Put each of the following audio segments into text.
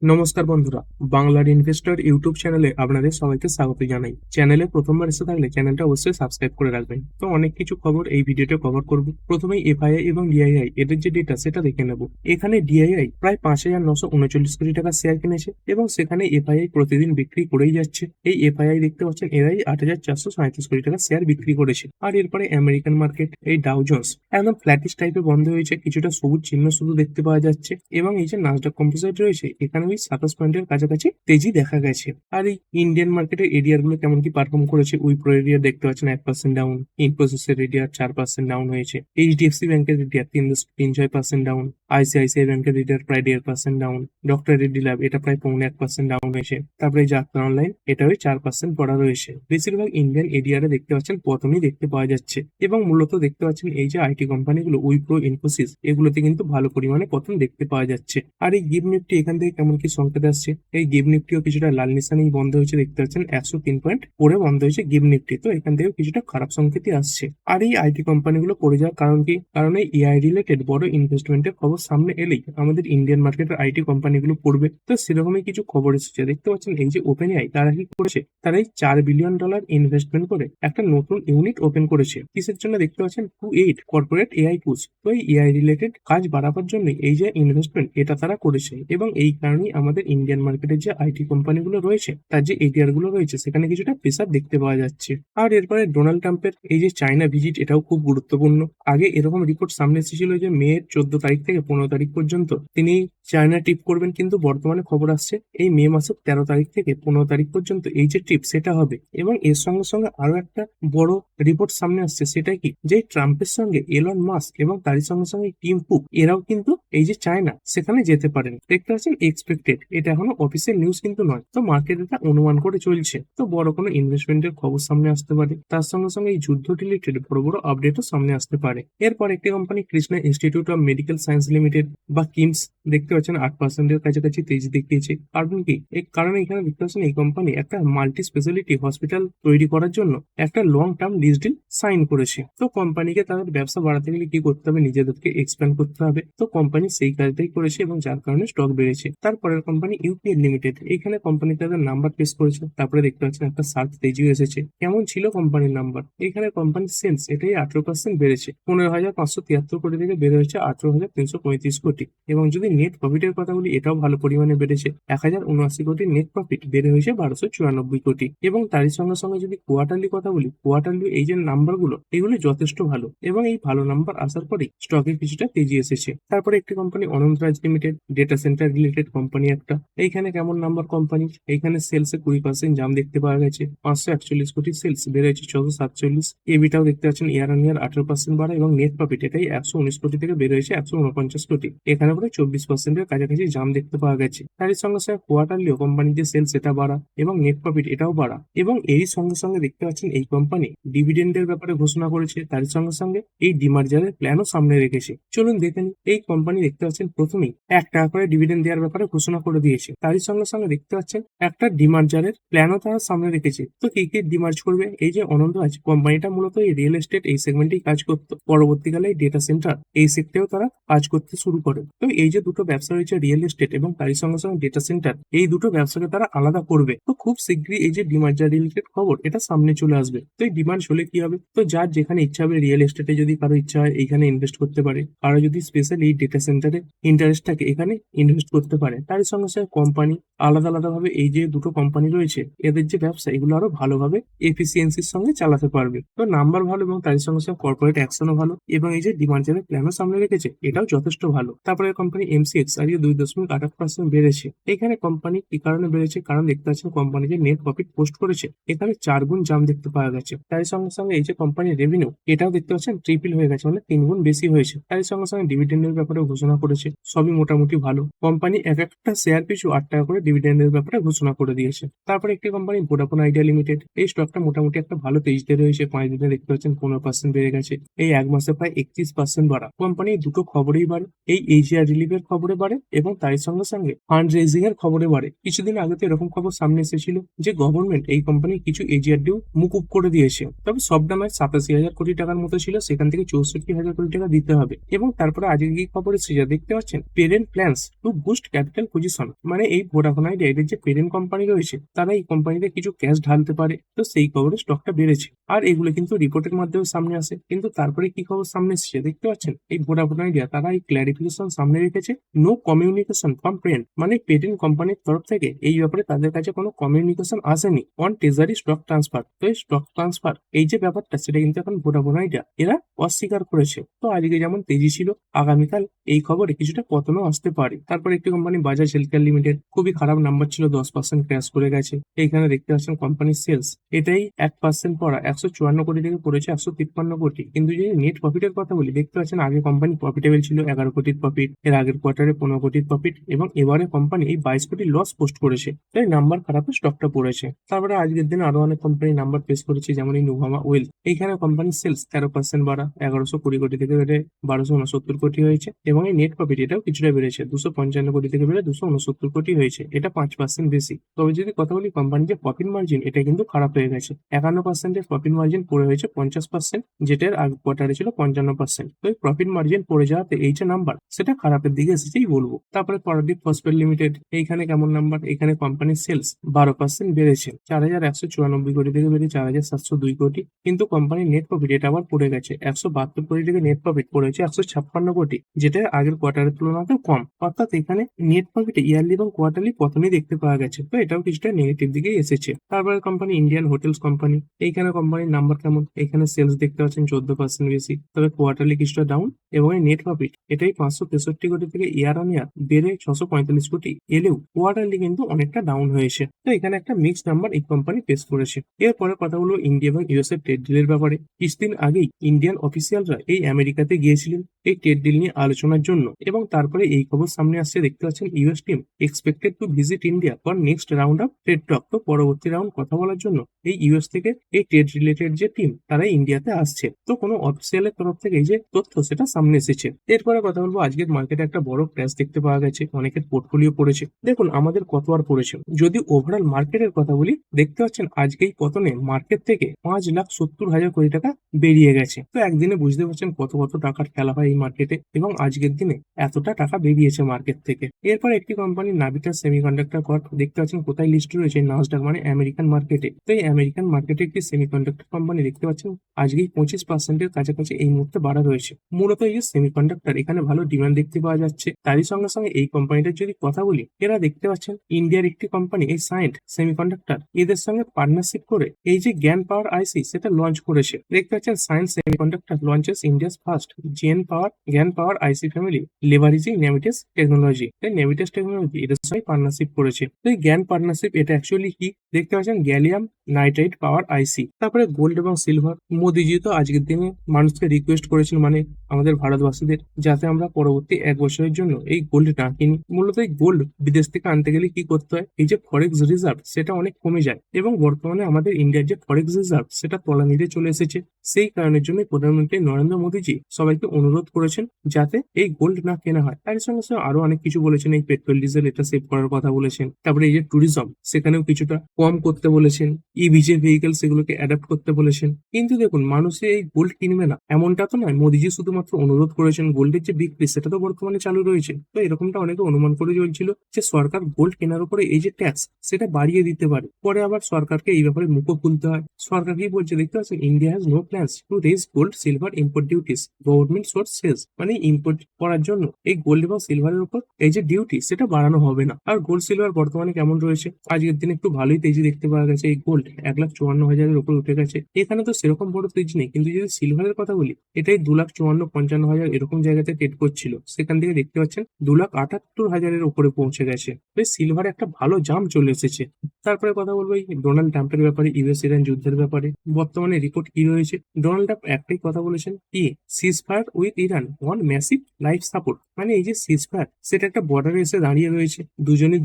নমস্কার বন্ধুরা, বাংলার ইনভেস্টর ইউটিউব চ্যানেলে আপনাদের সবাইকে স্বাগত জানাই। চ্যানেলে প্রথমবার এসে থাকলে চ্যানেলটা অবশ্যই সাবস্ক্রাইব করে রাখবেন। তো অনেক কিছু খবর এই ভিডিওতে কভার করব। প্রথমেই এফআইআই এবং ডিআইআই এদের যে ডেটা সেটা দেখে নেব। এখানে ডিআইআই প্রায় 5,939 কোটি টাকা শেয়ার কিনেছে এবং সেখানে এফআইআই প্রতিদিন বিক্রি করেই যাচ্ছে। এই এফআইআই দেখতে পাচ্ছেন এরাই 8,437 কোটি টাকা শেয়ার বিক্রি করেছে। আর এরপরে আমেরিকান মার্কেট এই ডাউ জোন্স একদম ফ্ল্যাটিশ টাইপে বন্ধ হয়েছে, কিছুটা সবুজ চিহ্ন শুধু দেখতে পাওয়া যাচ্ছে। এবং এই যে নাসডাক কম্পোজিট রয়েছে এখানে 27 পয়েন্টের কাছাকাছি তেজি দেখা গেছে। আর এই ইন্ডিয়ান মার্কেটের এরিয়ার গুলো কেমন কি পারফর্ম করেছে, উইপ্রো এরিয়া দেখতে পাচ্ছেন 1% ডাউন, ইনফোসিসের এরিয়া 4% ডাউন হয়েছে, এইচডিএফসি ব্যাংকের এরিয়া 3.36% ডাউন, আইসিআইসিআই ব্যাংকের এরিয়ার প্রায় 1.5% ডাউন, ডক্টর রেড্ডি ল্যাব এটা প্রায় 0.1% ডাউন হয়েছে। তারপরে যাত্রা অনলাইন এটা ওই 4% পড়া রয়েছে। বেশিরভাগ ইন্ডিয়ান এরিয়ারে দেখতে পাচ্ছেন পতনই দেখতে পাওয়া যাচ্ছে এবং মূলত দেখতে পাচ্ছেন এই যে আইটি কোম্পানিগুলো উইপ্রো, ইনফোসিস এগুলোতে কিন্তু ভালো পরিমাণে পতন দেখতে পাওয়া যাচ্ছে। আর এই গিভ নিফটি এখান থেকে কেমন কি সংকেত আসছে, এই গিভ নিফটিও কিছুটা লাল নিশানেই বন্ধ হয়েছে, দেখতে পাচ্ছেন 103 পয়েন্ট পরে বন্ধ হয়েছে গিভ নিফটি। তো এখান থেকেও কিছুটা খারাপ সংকেতই আসছে। আর এই আইটি কোম্পানিগুলো পড়ে যাওয়ার কারণ কি, কারণ এই এআই রিলেটেড বড় ইনভেস্টমেন্টের খবর সামনে এলেই আমাদের ইন্ডিয়ান মার্কেটের আইটি কোম্পানিগুলো পড়বে। তো সেরকমই কিছু খবর এসেছে। দেখতে পাচ্ছেন এই যে ওপেন এআই তারা কি করেছে, তারা এই $4 বিলিয়ন ইনভেস্টমেন্ট করে একটা নতুন ইউনিট ওপেন করেছে। কিসের জন্য, দেখতে পাচ্ছেন 28 কর্পোরেট এআই পুশ। তো এই এআই রিলেটেড কাজ বাড়াবার জন্য এই যে ইনভেস্টমেন্ট এটা তারা করেছে এবং এই কারণেই আমাদের ইন্ডিয়ান মার্কেটের যে আইটি কোম্পানিগুলো রয়েছে তার যে এরিয়ার গুলো রয়েছে সেখানে কিছুটা প্রেসার দেখতে পাওয়া যাচ্ছে। আর এরপরে ডোনাল্ড ট্রাম্পের এই যে চায়না ভিজিট এটাও খুব গুরুত্বপূর্ণ। আগে এরকম রিপোর্ট সামনে এসেছিল যে মে 14 তারিখ থেকে 15 তারিখ পর্যন্ত তিনি চায়না ট্রিপ করবেন, কিন্তু বর্তমানে খবর আসছে এই মে মাসের 13 তারিখ থেকে 15 তারিখ পর্যন্ত এই যে ট্রিপ সেটা হবে। এবং এর সঙ্গে সঙ্গে আরো একটা বড় রিপোর্ট সামনে আসছে, সেটা কি যে ট্রাম্পের সঙ্গে এলন মাস্ক এবং তারই সঙ্গে সঙ্গে টিম কুক এরাও কিন্তু এই যে চায়না সেখানে যেতে পারেন। দেখতে পাচ্ছেন এক্সপেক্টেড, এটা এখনো অফিসিয়াল নিউজ কিন্তু নয়। তো মার্কেট এটা অনুমান করে চলছে। তো বড় কোনো ইনভেস্টমেন্টের খবর সামনে আসতে পারে, তার সঙ্গে সঙ্গে এই যুদ্ধ রিলেটেড বড় বড় আপডেটও সামনে আসতে পারে। এরপর একটি company Krishna institute of medical science limited বা কিমস দেখতে পাচ্ছেন 8%-এর কাছাকাছি তেজি দেখিয়েছে। কারণ কি, এই কারণে এখানে দেখতে পাচ্ছেন এই কোম্পানি একটা মাল্টি স্পেশালিটি হসপিটাল তৈরি করার জন্য একটা long term lease deal sign করেছে। তো কোম্পানিকে তাদের ব্যবসা বাড়াতে গেলে কি করতে হবে, নিজেদেরকে এক্সপ্যান্ড করতে হবে। তো কোম্পানি সেই কাজটাই করেছে এবং যার কারণে স্টক বেড়েছে। তারপরের কোম্পানি ইউপিএল লিমিটেড, এখানে কোম্পানি তাদের নাম্বার পেশ করেছে, তারপরে দেখতে পাচ্ছেন একটা শার্প তেজিও এসেছে। কেমন ছিল কোম্পানির নাম্বার, এখানে কোম্পানির সেলস এটাই 18% বেড়েছে, 15,573 কোটি থেকে বেড়ে হয়েছে 18,335 কোটি। এবং যদি নেট প্রফিটের কথা বলি এটাও ভালো পরিমাণে বেড়েছে, 1,079 কোটি নেট প্রফিট বেড়ে হয়েছে 1,294 কোটি। এবং তারই সঙ্গে সঙ্গে যদি কোয়ার্টারলি কথা বলি, কোয়ার্টারলি এই যে নাম্বারগুলো এগুলো যথেষ্ট ভালো এবং এই ভালো নাম্বার আসার পরেই স্টকে কিছুটা তেজি এসেছে। তারপরে একটি company Anantraj limited, data centre related company একটা। এইখানে কেমন নাম্বার কোম্পানি, এইখানে সেলসে 20% জাম দেখতে পাওয়া গেছে, 541 কোটি সেলস বেড়ে হয়েছে 647। এবিটাও দেখতে পাচ্ছেন ইয়ার অন ইয়ার 18% বাড়া এবং নেট প্রফিট এটাই 119 কোটি থেকে বেড়ে হয়েছে 149 কোটি। এখানে প্রায় 24%-এর কাছাকাছি জাম দেখতে পাওয়া গেছে। তারই সঙ্গে সঙ্গে কোয়ার্টারলিও কোম্পানির যে সেলস এটা বাড়া এবং নেট প্রফিট এটাও বাড়া। এবং এই সঙ্গে সঙ্গে দেখতে পাচ্ছেন এই কোম্পানি ডিভিডেন্ডের ব্যাপারে ঘোষণা করেছে, তার সঙ্গে সঙ্গে এই ডিমার্জারের প্ল্যানও সামনে রেখেছে। চলুন দেখে নিই। এই কোম্পানি দেখতে পাচ্ছেন প্রথমেই 1 টাকা করে ডিভিডেন্ড দেওয়ার ব্যাপারে ঘোষণা করে দিয়েছে, তারই সঙ্গে সঙ্গে দেখতে পাচ্ছেন একটা ডিমার্জারের প্ল্যানও তারা সামনে রেখেছে। তো কি কি ডিমার্জ করবে, এই যে অনন্তরাজ কোম্পানিটা মূলত এই রিয়েল এস্টেট এই সেগমেন্টেই কাজ করতো, পরবর্তীকালে এই ডেটা সেন্টার এই সেক্টরেও তারা কাজ করতে শুরু করে। তো এই যে দুটো ব্যবসা রয়েছে রিয়েল এস্টেট এবং তারই সঙ্গে সঙ্গে ডেটা সেন্টার, এই দুটো ব্যবসাকে তারা আলাদা করবে। তো খুব শীঘ্রই এই যে ডিমার্জার রিলেটেড খবর এটা সামনে চলে আসবে। তো এই ডিমার্জ হলে কি হবে, তো যার যেখানে ইচ্ছা হবে রিয়েল এস্টেটে যদি কারো ইচ্ছা হয় এইখানে ইনভেস্ট করতে পারে, আর যদি স্পেশালি এই ডেটা সেন্টারে ইন্টারেস্ট থাকে এখানে ইনভেস্ট করতে পারে। তার সঙ্গে সঙ্গে কোম্পানি আলাদা আলাদা ভাবে এই যে দুটো কোম্পানি রয়েছে এদের যে ব্যবসা এগুলো আরো ভালোভাবে এফিসিয়েন্সির সঙ্গে চালাতে পারবে। তো নাম্বার ভালো এবং তার সঙ্গে সঙ্গে কর্পোরেট অ্যাকশনও ভালো এবং এই যে ডিমার্জারের প্ল্যানও সামনে রেখেছে এটাও যথেষ্ট ভালো। তারপরে কোম্পানি এমসিএক্স আজকে 2.8% বেড়েছে। এখানে কোম্পানি কি কারণে বেড়েছে, কারণ দেখতে পাচ্ছেন কোম্পানি যে নেট প্রফিট পোস্ট করেছে এখানে 4 গুণ জাম দেখতে পাওয়া গেছে। তার সঙ্গে সঙ্গে এই যে কোম্পানির রেভিনিউ এটাও দেখতে পাচ্ছেন ট্রিপল হয়ে গেছে, মানে 3 গুণ বেশি হয়েছে। তার সঙ্গে সঙ্গে ডিভিডেন্ডের ব্যাপারে ঘোষণা করেছে, সবই মোটামুটি ভালো। কোম্পানি এক একটা শেয়ার পিছু 8 টাকা করে ডিভিডেন্ডের ব্যাপারে ঘোষণা করে দিয়েছে। তারপরে একটি কোম্পানি ভোডাফোন আইডিয়া লিমিটেড, এই স্টকটা মোটামুটি একটা ভালো তেজিতে রয়েছে, 5 দিনে দেখতে পাচ্ছেন 15% বেড়ে গেছে, এই এক মাসে প্রায় 31% বাড়া। কোম্পানি দুটো খবরেই বাড়ে, এই এজিআর রিলিফের খবরে বাড়ে এবং তার সঙ্গে সঙ্গে ফান্ড রেজিং এর খবরে বাড়ে। কিছুদিন আগে তো এরকম খবর সামনে এসেছিল যে গভর্নমেন্ট এই কোম্পানি কিছু এজিআর ডিউ মুকুব করে দিয়েছে, তবে সবটা নয়, 87,000 কোটি টাকার মতো ছিল, সেখান থেকে 64,000 কোটি টাকা দিতে হবে। এবং তারপরে আজকে কি খবর এসেছে যা দেখতে পাচ্ছেন, parent plans two boost capital position, মানে এই ভোডাফোন আইডিয়া এদের যে পেরেন্ট কোম্পানি রয়েছে তারা এই কোম্পানিতে কিছু ক্যাশ ঢালতে পারে, তো সেই খবরে স্টকটা বেড়েছে। আর এগুলো কিন্তু রিপোর্টের মাধ্যমে সামনে আসে। কিন্তু তারপরে কি খবর সামনে এসেছে দেখতে পাচ্ছেন, এই ভোডাফোন আইডিয়া তারা এই ক্ল্যারিফিকেশন সামনে রেখেছে, নো কমিউনিকেশন ফ্রম পেরেন্ট, মানে পেরেন্ট কোম্পানির তরফ থেকে এই ব্যাপারে তাদের কাছে কোনো কমিউনিকেশন আসেনি অন ট্রেজারি স্টক ট্রান্সফার। তো এই স্টক ট্রান্সফার এই যে ব্যাপারটা সেটা কিন্তু এখন ভোডাফোন আইডিয়া এরা অস্বীকার করেছে। তো আজকে যেমন তেজি ছিল, আগামীকাল এই খবরে কিছুটা পতনও আসতে পারে। তারপর একটি কোম্পানি বাজাজ হেলথকেয়ার লিমিটেড, খুবই খারাপ নাম্বার ছিল, 10% ক্র্যাশ করে গেছে। এইখানে দেখতে পাচ্ছেন কোম্পানির সেলস এটাই 1% পড়া 154 কোটি থেকে পড়েছে 153 কোটি। কিন্তু যদি নেট প্রফিটের কথা বলি দেখতে পাচ্ছেন আগে কোম্পানি প্রফিটেবল ছিল, 11 কোটির প্রফিট, এর আগের কোয়ার্টারে 15 কোটির প্রফিট, এবং এবারে কোম্পানি এই 22 কোটি লস পোস্ট করেছে। তাই নাম্বার খারাপে স্টকটা পড়েছে। তারপরে আজকের দিনে আরো অনেক কোম্পানি নাম্বার পেশ করেছে, যেমন এই নুভামা ওয়েলথ, এইখানে কোম্পানির সেলস 13% বাড়া, 1120 কোটি থেকে বেড়ে 1269 কোটি হয়েছে, এবং এই নেট প্রফিট এটাও কিছুটা বেড়েছে, 255 কোটি থেকে বেড়ে 269 কোটি হয়েছে, এটা 5% বেশি। তবে যদি কথা বলি কোম্পানির যে প্রফিট মার্জিন এটা কিন্তু খারাপ হয়ে গেছে, 51% প্রফিট মার্জিন পড়ে হয়েছে 50%, যেটার আগে কোয়ার্টারে ছিল 55%। তো এই প্রফিট মার্জিন পড়ে যাওয়াতে এই যে নাম্বার সেটা খারাপের দিকে এসেছেই বলবো। তারপরে পরাদীপ ফসফেট লিমিটেড, এইখানে কেমন নাম্বার, এখানে কোম্পানির সেলস 12% বেড়েছে, 4194 কোটি থেকে বেড়ে 4702 কোটি, কিন্তু কোম্পানির নেট প্রফিট এটা আবার পড়ে গেছে, 172 কোটি থেকে নেট প্রফিট পড়েছে 156 কোটি, যেটা আগের কোয়ার্টারের তুলনাতেও কম। অর্থাৎ এখানে নেট প্রফিটে ইয়ারলি এবং কোয়ার্টারলি পতনই দেখতে পাওয়া গেছে, তো এটাও কিছুটা নেগেটিভ দিকে এসেছে। তারপরে কোম্পানি ইন্ডিয়ান হোটেলস কোম্পানি, এইখানে কোম্পানির নাম্বার কেমন, এখানে সেলস দেখতে পাচ্ছেন 14% বেশি, তবে কোয়ার্টারলি কিছুটা ডাউন, এবং এই নেট প্রফিট এটাই 563 কোটি থেকে ইয়ার অন ইয়ার বেড়ে 645 কোটি এলেও কোয়ার্টারলি কিন্তু অনেকটা ডাউন হয়েছে। তো এখানে একটা মিক্সড নাম্বার এই কোম্পানি পেশ করেছে। এরপরে কথা হলো ইন্ডিয়া এবং ইউএসএ ট্রেড ডিলের ব্যাপারে। কিছুদিন আগেই ইন্ডিয়ান অফিসিয়ালরা এই আমেরিকাতে গিয়েছিলেন এই ট্রেড ডিল নিয়ে আলোচনার জন্য, এবং তারপরে এই খবর সামনে আসছে দেখতে পাচ্ছেন US team expected to visit India for next round of trade টক। তো পরবর্তী রাউন্ড কথা বলার জন্য এই ইউএস থেকে এই ট্রেড রিলেটেড যে টিম তারা ইন্ডিয়াতে আসছে। তো কোনো অফিসিয়ালের তরফ থেকে এই যে তথ্য সেটা সামনে এসেছে। এরপরে কথা বলবো আজকের মার্কেটে একটা বড় ক্র্যাশ দেখতে পাওয়া গেছে, অনেকের পোর্টফোলিও পড়েছে। দেখুন আমাদের কত আর পড়েছে, যদি ওভারঅল মার্কেটের কথা বলি দেখতে পাচ্ছেন আজকেই পতনে মার্কেট থেকে 5,70,000 কোটি টাকা বেরিয়ে গেছে। তো একদিনে বুঝতে পারছেন কত কত টাকার খেলা হয় এই মার্কেটে, এবং আজকের দিনে এতটা টাকা বেরিয়েছে মার্কেট থেকে। এরপর একটি কোম্পানি নাভিটা সেমিকন্ডাক্টর কর্প, দেখতে পাচ্ছেন কোথায় লিস্ট রয়েছে, নাসডাক মানে আমেরিকান মার্কেটে। তো এই আমেরিকান মার্কেটে একটি সেমিকন্ডাক্টর কোম্পানি দেখতে পাচ্ছেন আজকেই 25%-এর কাছাকাছি এই মুহূর্তে বাড়া রয়েছে। মূলত এই যে সেমিকন্ডাক্টর এখানে ভালো ডিমান্ড দেখতে পাওয়া যাচ্ছে। তারই সঙ্গে সঙ্গে এই কোম্পানিটার যদি কথা বলি, এরা দেখতে পাচ্ছেন ইন্ডিয়ার একটি কোম্পানি এই সায়েন্ট সেমিকন্ডাক্টর এদের সঙ্গে পার্টনারশিপ করে এই যে জ্ঞান পাওয়ার আইসি সেটা লঞ্চ করেছে। দেখতে পাচ্ছেন science semiconductor launches India's first জ্ঞান পাওয়ার আইসি ফ্যামিলি লেভারেজিং নেভিটেস টেকনোলজি। নেভিটেস টেকনোলজি এদের সঙ্গে পার্টনারশিপ করেছে। তো এই জ্ঞান পার্টনারশিপ এটা অ্যাকচুয়ালি কি, দেখতে পাচ্ছেন গ্যালিয়াম নাইট্রাইট পাওয়ার আইসি। তারপরে গোল্ড এবং সিলভার, মোদিজি তো আজকের দিনে মানুষকে রিকোয়েস্ট করেছেন, মানে আমাদের ভারতবাসীদের, যাতে আমরা পরবর্তী 1 বছরের জন্য এই গোল্ড না কিনি। মূলত এই গোল্ড বিদেশ থেকে আনতে গেলে কি করতে হয়, এই যে ফরেক্স রিজার্ভ সেটা অনেক কমে যায়, এবং বর্তমানে আমাদের ইন্ডিয়ার যে ফরেক্স রিজার্ভ সেটা তলানিতে চলে এসেছে। সেই কারণের জন্য প্রধানমন্ত্রী নরেন্দ্র মোদীজি সবাইকে অনুরোধ করেছেন যাতে এই গোল্ড না কেনা হয়। তার সঙ্গে সঙ্গে আরো অনেক কিছু বলেছেন, এই পেট্রোল ডিজেল এটা সেভ করার কথা বলেছেন। তারপরে এই যে ট্যুরিজম সেখানেও কিছুটা কম করতে বলেছেন, ইভি যে ভেহিকেল সেগুলোকে অ্যাডাপ্ট করতে বলেছেন। কিন্তু দেখুন মানুষে এই গোল্ড কিনবে না এমনটা তো নয়, মোদীজি শুধুমাত্র অনুরোধ করেছেন, গোল্ডের যে বিক্রি সেটা তো বর্তমানে চালু রয়েছে। তো এরকমটা অনেকে অনুমান করে চলছিল যে সরকার গোল্ড কেনার উপরে এই যে ট্যাক্স সেটা বাড়িয়ে দিতে পারে, পরে আবার সরকারকে এই ব্যাপারে মুখও খুলতে হয়। সরকার কি বলছে দেখতে পাচ্ছেন, India has no plans to raise gold silver import duties, government source sales, মানে ইম্পোর্ট করার জন্য এই গোল্ড এবং সিলভারের উপর এই যে ডিউটি সেটা বাড়ানো হবে না। আর গোল্ড সিলভার বর্তমানে কেমন রয়েছে, আজকের দিনে একটু ভালোই তেজি দেখতে পাওয়া গেছে, এই গোল্ড 1,54,000-এর উপর উঠে গেছে। এখানে তো সেরকম বড় তেজি নেই, কিন্তু যদি সিলভারের কথা বলি এটাই 2,54,000-55,000 এরকম জায়গাতে ট্রেড করছিল, সেখান থেকে দেখতে পাচ্ছেন 2,78,000-এর উপরে পৌঁছে গেছে। সিলভার একটা ভালো জাম্প চলে এসেছে। তারপরে কথা বলবো এই ডোনাল্ড ট্রাম্পের ব্যাপারে, ইউএস ইরান যুদ্ধের ব্যাপারে। বর্তমানে রিপোর্ট কি রয়েছে, ডোনাল্ড ট্রাম্প একটাই কথা বলেছেন, কি সিজ fire with Iran one massive life support, মানে এই যে সিজ ফায়ার সেটা একটা বর্ডারে এসে দাঁড়িয়ে রয়েছে, দুজনের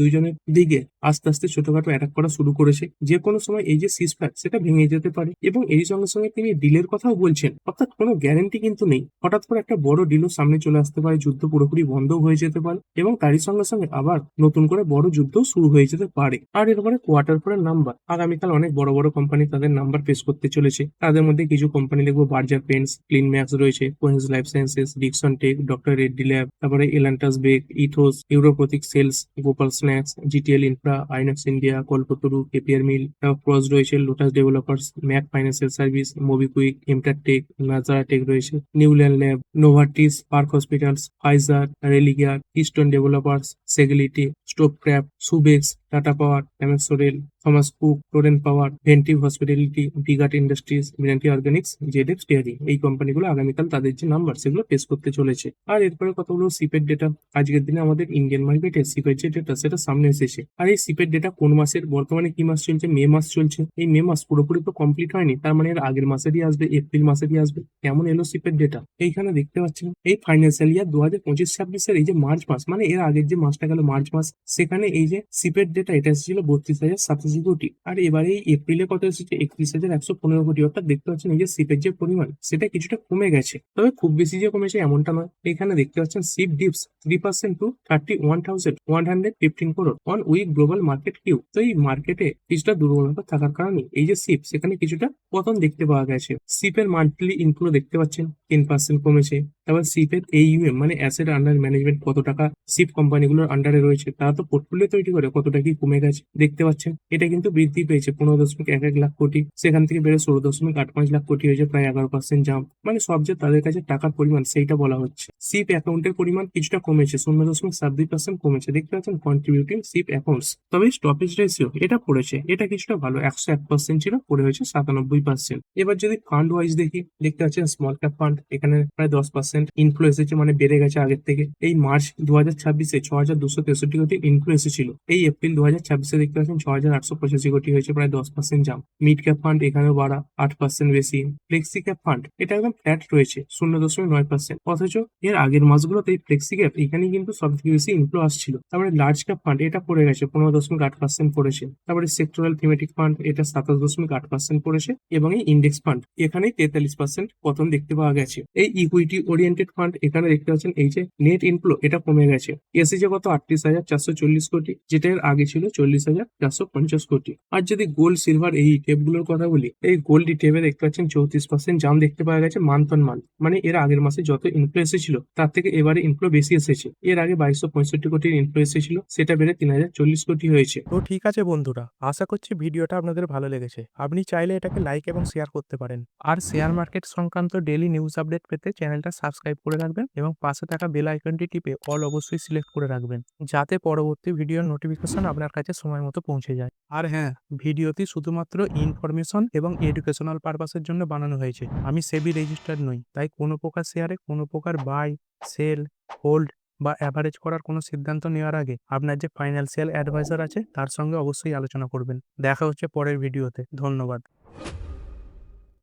দিকে আস্তে আস্তে ছোটখাটো অ্যাটাক করা শুরু করেছে, যে কোনো সময় এই যে সিজফায়ার সেটা ভেঙে যেতে পারে, এবং এই সঙ্গে সঙ্গে তিনি ডিলের কথাও বলছেন, অর্থাৎ কোনো গ্যারান্টি কিন্তু নেই। হঠাৎ করে একটা বড় ডিলও সামনে চলে আসতে পারে, যুদ্ধ পুরোপুরি বন্ধ হয়ে যেতে পারে, এবং তারই সঙ্গে সঙ্গে আবার নতুন করে বড় যুদ্ধ শুরু হয়ে যেতে পারে। আর এরপরে কোয়ার্টার পরের নাম্বার, আগামীকাল অনেক বড় বড় কোম্পানি তাদের নাম্বার পেশ করতে চলেছে। তাদের মধ্যে কিছু কোম্পানি দেখবো বার্জার পেন্টস, ক্লিন ম্যাক্স রয়েছে, Cohance life sciences, Dixon tech, doctor Reddy lab, তারপরে Elantas Beck, Ethos, Europratik sales, Gopal snacks, GTL infra, INOX India, Kalpataru, KPR mill, তারপর ক্রস রয়েছে, lotus developers, mac financial service, MobiKwik, MTAR tech, Nazara tech রয়েছে, Neuland lab, Novartis, park hospitals, Pfizer, Religare, Easton developers, Sagility, Stovekraft, Subex, Tata power, এমএসওরেল, Thomas Cook, Torrent power, Ventive hospitality, ভিগাট industries, মিরান্টি organics, ZF steering, এই কোম্পানিগুলো আগামীকাল তাদের যে number সেগুলো পেশ করতে চলেছে। আর এরপরে কতগুলো সিপের ডেটা, আজকের দিনে আমাদের ইন্ডিয়ান মার্কেটে সিপের যে ডেটা সেটা সামনে এসেছে। আর এই সিপের ডেটা কোন মাসের, বর্তমানে কি মাস চলছে, মে মাস চলছে। এই মে মাস পুরোপুরি তো কমপ্লিট হয়নি, তার মানে এর আগের মাসেরই আসবে, এপ্রিল মাসেরই আসবে। কেমন এলো সিপের ডেটা এইখানে দেখতে পাচ্ছেন। এই ফাইন্যান্সিয়াল ইয়ার 2025-26 এই যে মার্চ মাস, মানে এর আগের যে মাসটা গেল মার্চ মাস, সেখানে এই যে সিপের ডেটা এটা এসেছিল 32,087 কোটি। আর এবারে এই এপ্রিলে কত এসেছে, 31,115 কোটি। অর্থাৎ দেখতে পাচ্ছেন এই যে সিপের যে পরিমাণ সেটা কিছুটা কমে গেছে, তবে খুব বেশি যে কমেছে এমনটা নয়। এখানে দেখতে পাচ্ছেন SIP dips 3% to 31,115 crore on weak global market cue. তো এই মার্কেটে কিছুটা দুর্বলতা থাকার কারণে এই যে সিপ সেখানে কিছুটা পতন দেখতে পাওয়া গেছে। সিপের মান্থলি ইনফ্লো দেখতে পাচ্ছেন 10% কমেছে। তারপর সিপের AUM মানে অ্যাসেট আন্ডার ম্যানেজমেন্ট কত টাকা সিপ কোম্পানিগুলোর আন্ডারে রয়েছে, তারা তো পোর্টফোলিও তৈরি করে, কতটা কি কমে গেছে দেখতে পাচ্ছেন। এটা কিন্তু বৃদ্ধি পেয়েছে 15.11 লাখ কোটি, সেখান থেকে বেড়ে 16.85 লাখ কোটি হয়েছে, প্রায় 11% জাম্প। মানে সব যে তাদের কাছে টাকার পরিমাণ সেইটা বলা হচ্ছে। সিপ অ্যাকাউন্টের পরিমাণ কিছুটা কমেছে, 0.72% কমেছে দেখতে পাচ্ছেন কন্ট্রিবিউটিং সিপ অ্যাকাউন্টস। তবে স্টপেজ রেশিও এটা পড়েছে, এটা কিছুটা ভালো, 101% ছিল, পড়ে হয়েছে 97%। এবার যদি ফান্ড ওয়াইজ দেখি, দেখতে পাচ্ছেন স্মল ক্যাপ ফান্ড এখানে প্রায় 10% ইনফ্লো এসেছে, মানে বেড়ে গেছে আগের থেকে। এই মার্চ 2026-এ 6,263 কোটি ইনফ্লো এসেছিল, এই এপ্রিল 2026-এ দেখতে পাচ্ছেন 6,885 কোটি হয়েছে, প্রায় 10% জাম্প। মিড ক্যাপ ফান্ড এখানেও বাড়া, 8% বেশি। ফ্লেক্সি ক্যাপ ফান্ড এটা একদম ফ্ল্যাট রয়েছে, 0.9%। অথচ এর আগের মাসগুলোতে এই ফ্লেক্সি ক্যাপ এখানে কিন্তু সব থেকে বেশি ইনফ্লো আসছিল। তারপরে লার্জ ক্যাপ ফান্ড এটা পড়ে গেছে, 15.8% পড়েছে। তারপরে সেক্টরাল থিমেটিক ফান্ড এটা 27.8% পড়েছে, এবং এই ইন্ডেক্স ফান্ড এখানে 43% পতন দেখতে পাওয়া গেছে। এই ইকুইটি ওরিয়েন্টেড ফান্ড এখানে দেখতে পাচ্ছেন এই যে নেট ইনফ্লো এটা কমে গেছে, এসেছে কত 38,440 কোটি, যেটা এর আগে ছিল 40,450 কোটি। আর যদি গোল্ড সিলভার এই ইটিএফ গুলোর কথা বলি, এই গোল্ড ইটিএফ এ দেখতে পাচ্ছেন 34% জাম দেখতে পাওয়া গেছে মান্থ অন মান্থ। মানে এর আগের মাসে যত ইনফ্লো এসেছিল তার থেকে এবারে ইনফ্লো বেশি এসেছে। এর আগে 2265 কোটির ইনফ্লো এসেছিল, সেটা বেড়ে 3,040 কোটি হয়েছে। তো ঠিক আছে বন্ধুরা, আশা করছি ভিডিওটা আপনাদের ভালো লেগেছে। আপনি চাইলে এটাকে লাইক এবং শেয়ার করতে পারেন। আর শেয়ার মার্কেট সংক্রান্ত ডেইলি নিউজ আপডেট পেতে চ্যানেলটা সাবস্ক্রাইব করে রাখবেন এবং পাশে থাকা বেল আইকনটি টিপে অল অবশ্যই সিলেক্ট করে রাখবেন, যাতে পরবর্তী ভিডিওর নোটিফিকেশন আপনার কাছে সময় মতো পৌঁছে যায়। আর হ্যাঁ, ভিডিওটি শুধুমাত্র ইনফরমেশন এবং এডুকেশনাল পারপাসের জন্য বানানো হয়েছে। আমি সেবি রেজিস্টার্ড নই, তাই কোনো প্রকার শেয়ারে কোনো প্রকার বাই, সেল, হোল্ড বা অ্যাভারেজ করার কোনো সিদ্ধান্ত নেওয়ার আগে আপনার যে ফাইন্যান্সিয়াল অ্যাডভাইজার আছে তার সঙ্গে অবশ্যই আলোচনা করবেন। দেখা হচ্ছে পরের ভিডিওতে। ধন্যবাদ।